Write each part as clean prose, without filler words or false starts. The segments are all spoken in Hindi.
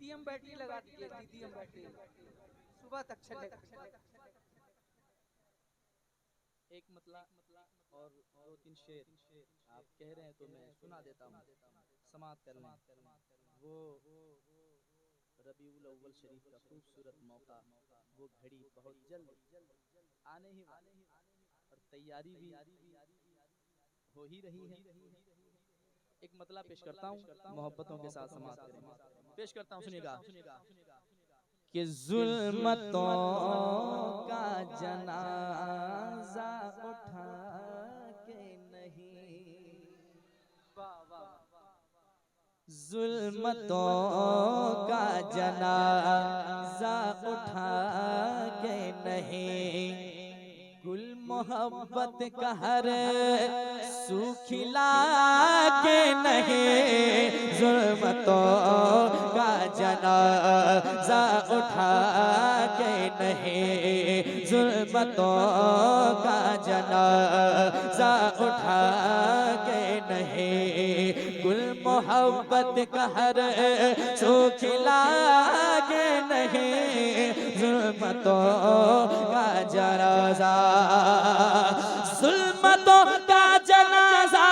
लिथियम बैटरी लगा दीजिए, लिथियम बैटरी सुबह तक चलेगा। एक मतलब और दो तीन शेर आप कह रहे हैं तो मैं सुना देता हूँ, समाप्त कर लें। वो रबीउल अव्वल शरीफ का खूबसूरत मौका, वो घड़ी बहुत जल्द आने ही वाली और तैयारी भी हो ही रही है। एक मतलब पेश करता हूँ, मोहब्बतों के साथ समाप्त करेंगे। पेश करता हूँ, सुनिएगा कि जुल्मतों का जनाजा उठा के नहीं, जुल्मतों का जनाजा उठा के नहीं, गुल मोहब्बत का हर सूखिला के नहीं, जुल्मतों का जनाजा उठा के नहीं, जुल्मतों का जनाजा उठा के नहीं, गुल मोहब्बत का हर सूखिला के नहीं, जुल्मतों का जनाजा, जुल्मतों का जनाजा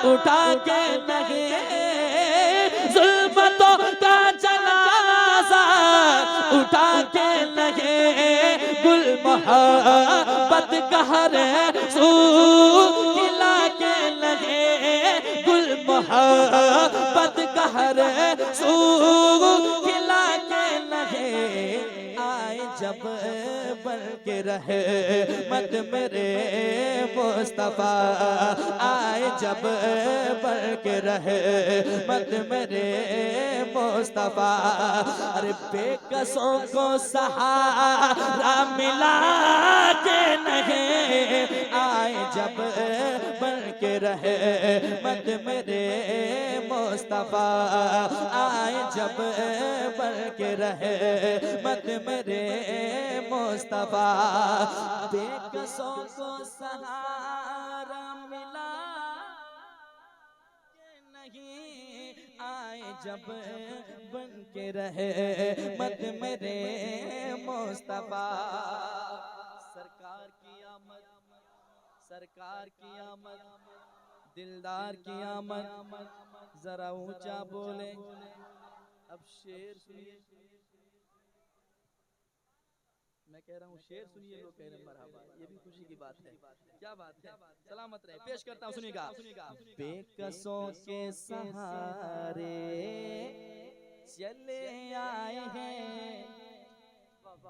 उठा के नहीं, जुल्मतों का जनाजा उठा के नहीं, गुल मोहब्बत का हर सूखिला के लगे, गुल मोहब्बत का हर सूखिला के लगे, आए जब बन के रहे मत मेरे मुस्तफा, आए जब बन के रहे मत मेरे मुस्तफा, अरे बेकसों को सहारा मिला के नहीं, आए जब बन के रहे मत मेरे मुस्तफा, आए जब बन के रहे मत मेरे मुस्तफा, बेकसों को सहारा मिला के नहीं, आए जब बन के रहे मत मेरे मुस्तफा, सरकार की आमद, सरकार की आमद, दिलदार की आमद, जरा ऊंचा बोले। अब शेर सुनिए, मैं कह रहा हूँ शेर सुनिए, लोग कह रहे हैं मरहबा, ये भी खुशी की बात है। क्या बात है, सलामत रहे। पेश करता हूँ, सुनिएगा। बेकसों के सहारे चले आए हैं,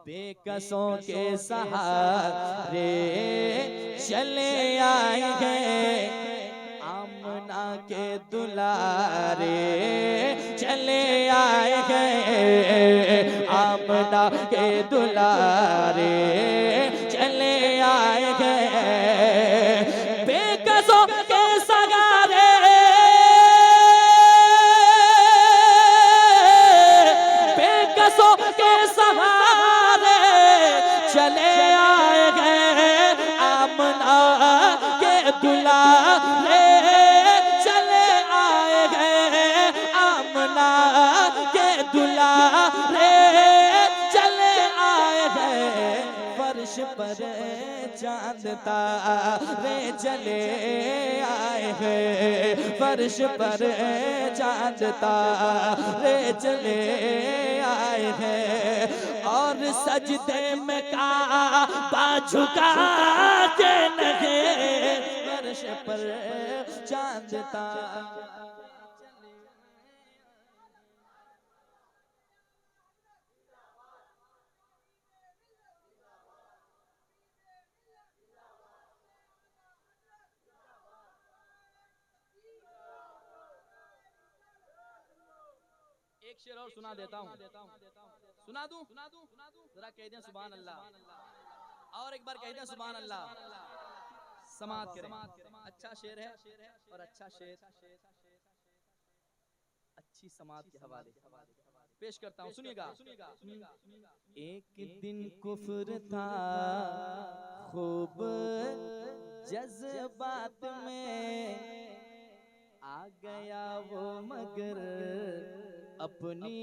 बेकसों के सहारे चले आए हैं, आमना के दुलारे चले आए हैं, आमना के दुलारे चले आए हैं, बेकसों के सहारे बेकसों के सहारे चले आए हैं, आमना के दुलारे चले आए हैं, आमना के दुलारे चले आए हैं, फर्श पर चांद तारे चले आए हैं, फर्श पर चांद तारे चले आए हैं, और सजदे में काबा झुका के नहीं, फर्श पर चांद तारे एक शेर और सुना देता हूँ, सुना दूं, जरा कह दें सुभान अल्लाह, और एक बार कह दें सुभान अल्लाह, समाप्त करें। अच्छा शेर है और अच्छा शेर अच्छी समाप्त के हवाले। पेश करता हूँ, सुनिएगा। एक दिन कुफ्र था खूब जज्बात में, आ गया वो मगर अपनी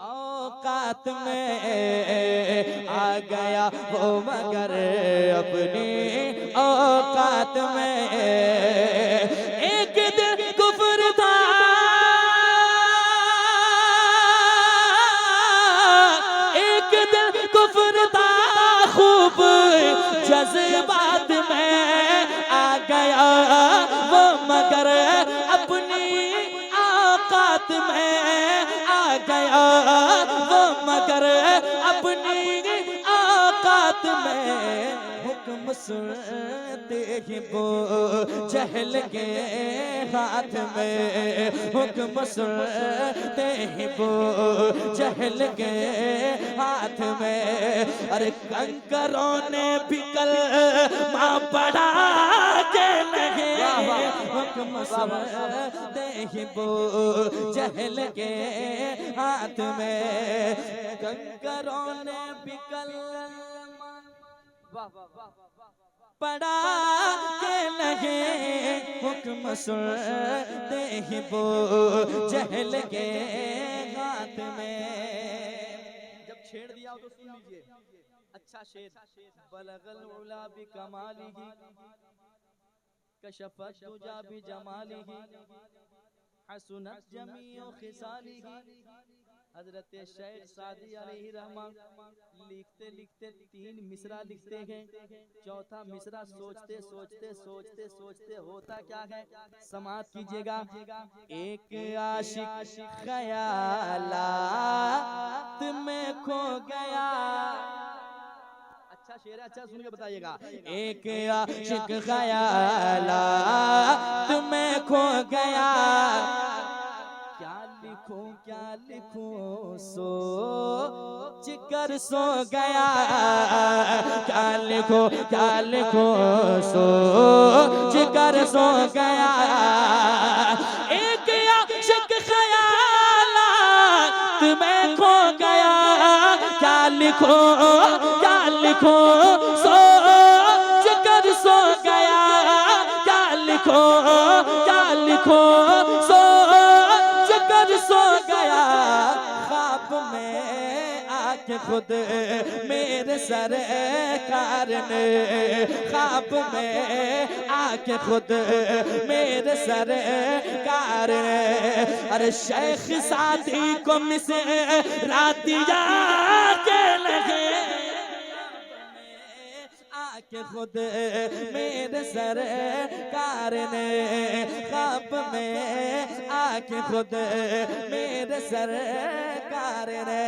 औकात में, आ गया वो मगर अपनी औकात में। एक दिन कुफ्र था, एक दिन कुफ्र था खूब जज्बात में, आ गया वो मगर अपनी औकात में, आ गया वो मगर अपनी औकात में। हुक्म सुनते ही वो जहल के हाथ में, हुक्म सुनते ही वो जहल के हाथ में। अरे कंकरों ने भी कल माँ पढ़ा के लगे, हुक्म सुनते ही वो जहल के हाथ में। कंकरों ने भी कल पढ़ा के लगे, हुक्म सुनते ही वो जहल के हाथ में। जब छेड़ दिया तो सुन लीजिए, अच्छा शेर। बलगल उला भी कमालिही, कशफत तुजा भी जमालिही, हसनत जमीओ खिसालिही। हजरत शेख सादी अलैहि रहमान लिखते लिखते 3 मिसरा लिखते हैं। चौथा मिसरा सोचते सोचते सोचते सोचते होता क्या है, समात कीजिएगा। एक आशिक ख्यालात में खो गया, अच्छा शेर है, अच्छा सुन के बताइएगा। एक आशिक ख्यालात में खो गया, क्या लिखूं सोच कर सो गया, क्या लिखूं सोच कर सो गया। एक आशिक ख्यालात में खो गया, क्या लिखूं सोच कर सो गया, क्या लिखूं सोच कर सो गया। ख्वाब में आके खुद मेरे सरकार ने, ख्वाब में आके खुद मेरे सरकार ने। अरे शेख सादी को मिसरा दिया के लगे, आके खुद मेरे सरकार ने, ख्वाब में आके खुद मेरे सरकार ने।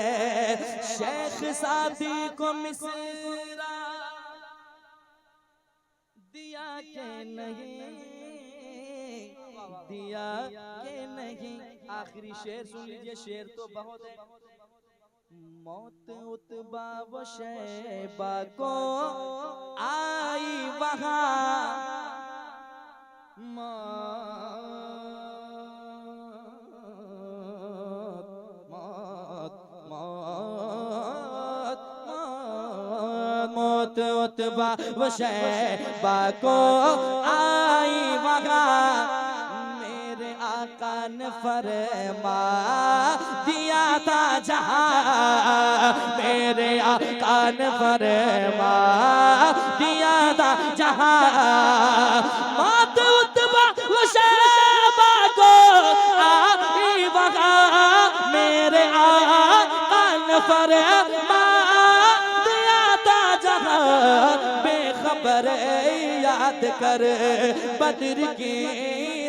शेख सादी को मिसरा दिया के नहीं, दिया के नहीं। आखिरी शेर सुन लीजिए, शेर तो बहुत है। मौत उतबा व शैबा को आई वहाँ, मौत उतबा व शैबा को आई वहाँ। मेरे आका ने फरमा दिया था जहाँ, मेरे आका ने फरमा दिया था जहाँ। मौत उतबा व शैबा को आई वहाँ, मेरे आका ने फरमा दिया था जहाँ। बेखबर याद कर बद्र की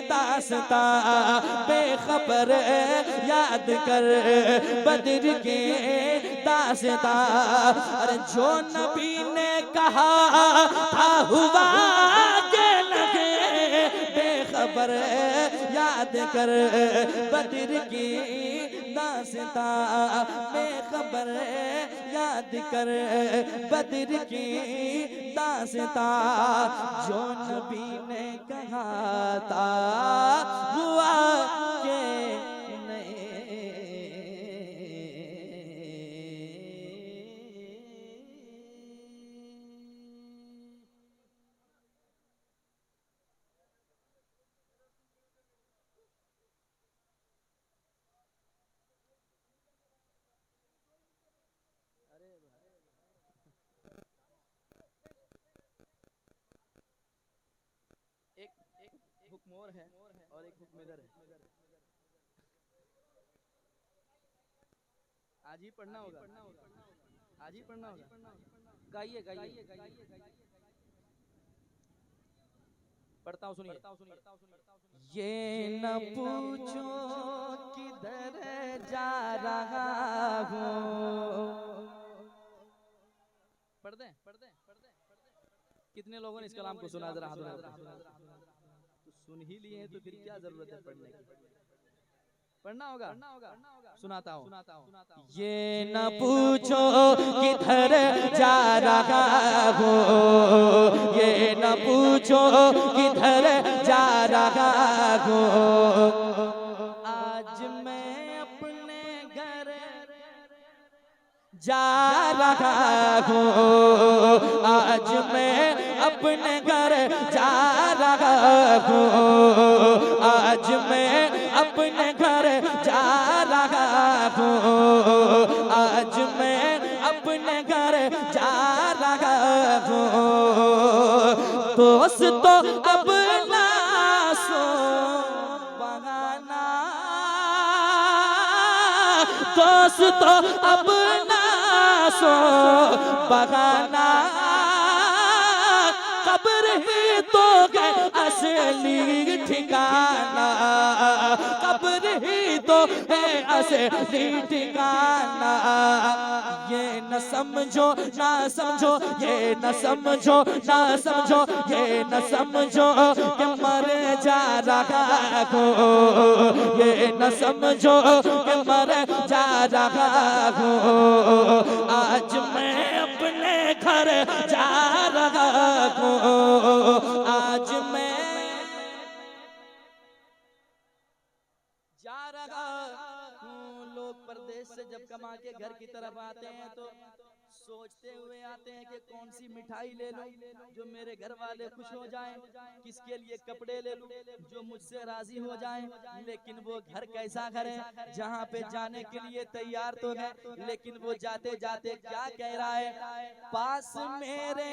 दास्तां, बेखबर याद कर बद्र की दास्तां। अरे जो नबी ने कहा था हुआ के लगे, बेखबर याद कर बद्र की दास्तां, बेखबर याद कर बद्र की दास्तां। जो नबी ने कहा था हुआ के नहीं। हुक्म और है और एक हुक्म इधर है। आज ही पढ़ना होगा, आज ही पढ़ना होगा। गाइए गाइए। पढ़ता हूँ, सुनिए। ये न पूछो किधर जा रहा हूँ। पढ़ दें। कितने लोगों ने इस कलाम को सुना, जरा हाथ उठाओ। तो सुन ही लिए हैं तो फिर क्या जरूरत है पढ़ने की। पढ़ना होगा, सुनाता हूँ। ये न पूछो किधर जा रहा हूँ, ये न पूछो किधर जा रहा हूँ। आज मैं अपने घर जा रहा हूँ, आज मैं अपने घर जा रहा हूँ, आज मैं अपने घर जा रहा हूँ, आज मैं अपने घर जा रहा हूँ। दोस्तों अब ना सो बहाना, दोस्तों अब ना सो बहाना, कब्र ही तो है असली ठिकाना, कब्र ही तो है असली ठिकाना। ये न समझो ना समझो, ये न समझो ना समझो, ये न समझो कि मर जा रहा हूँ, ये न समझो कि मर जा रहा हूँ। आज मैं अपने घर जा रहा हूँ, आज मैं जा रहा हूँ। लोग परदेश से जब कमा के घर की तरफ आते हैं तो सोचते हुए आते हैं कि कौन सी मिठाई ले लूं जो मेरे घर वाले खुश हो जाएं, किसके लिए कपड़े ले लूं जो मुझसे राजी हो जाएं। लेकिन वो घर कैसा घर है जहाँ पे जाने के लिए तैयार तो है, लेकिन वो जाते जाते क्या कह रहा है, पास मेरे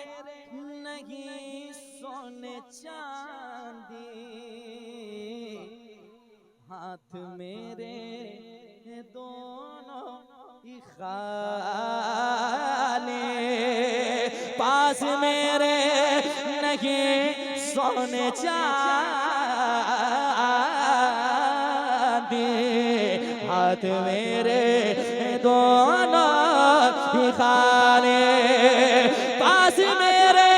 नहीं सोने चांदी, हाथ मेरे दोनों ही खाली, पास मेरे नहीं सोने चांदी, हाथ मेरे दोनों ही खाली, पास मेरे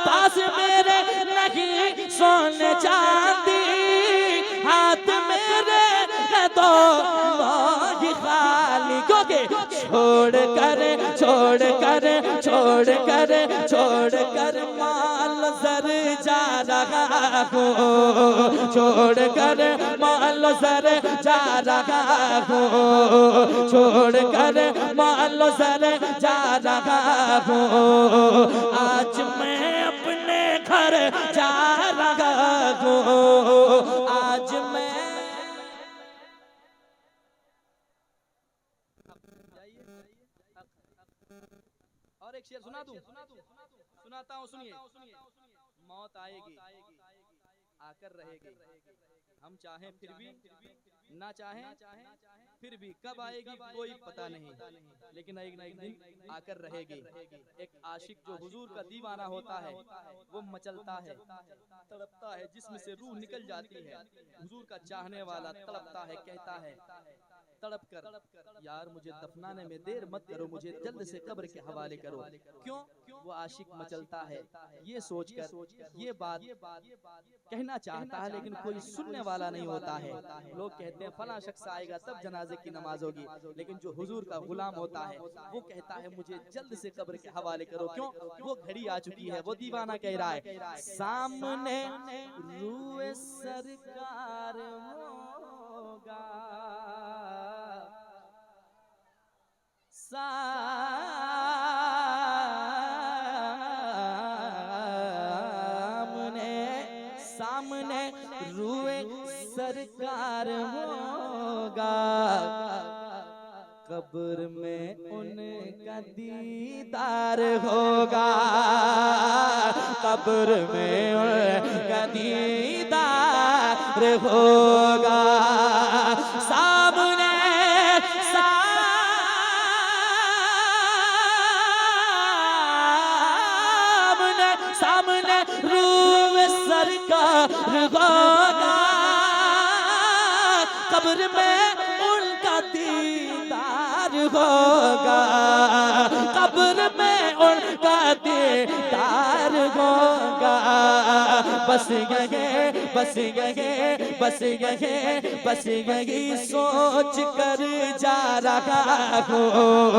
पास मेरे नहीं सोने चांदी, हाथ मेरे तो ही खाली। क्योंकि छोड़ कर छोड़ कर छोड़ कर छोड़ कर माल जर जा रहा हूँ, छोड़ कर माल जर जा रहा हूँ, छोड़ कर माल जर जा रहा हूँ। आज मैं अपने घर जा रहा हूँ, आज मैं और एक शेर सुना दूं, सुनाता हूँ, सुनिए। मौत आएगी आकर रहेगी, हम चाहें फिर भी ना चाहें फिर भी, कब आएगी कोई पता नहीं, लेकिन एक ना एक दिन आकर रहेगी। एक आशिक जो हुजूर का दीवाना होता है वो मचलता है, तड़पता है, जिस्म से रूह निकल जाती है। हुजूर का चाहने वाला तड़पता है, कहता है तड़प कर, यार मुझे दफनाने में देर मत करो, मुझे जल्द से कब्र के हवाले करो। क्यों? वो आशिक मचलता है ये सोचकर, ये बात कहना चाहता है लेकिन कोई सुनने वाला नहीं होता है। लोग कहते हैं फला शख्स आएगा तब जनाजे की नमाज होगी, लेकिन जो हुजूर का गुलाम होता है वो कहता है मुझे जल्द से कब्र के हवाले करो। क्यों? वो घड़ी आ चुकी है। वो दीवाना कह रहा है सामने रूए सरकार होगा, सामने सामने रूए सरकार होगा, कब्र में उन का दीदार होगा, कब्र में उनका दीदार होगा। सामने सामने सामने रूह सरकार होगा, कब्र में उनका दीदार होगा, कब्र में उनका दीदार होगा। बस यही बस यही बस यही बस यही सोच कर जा रहा हूँ।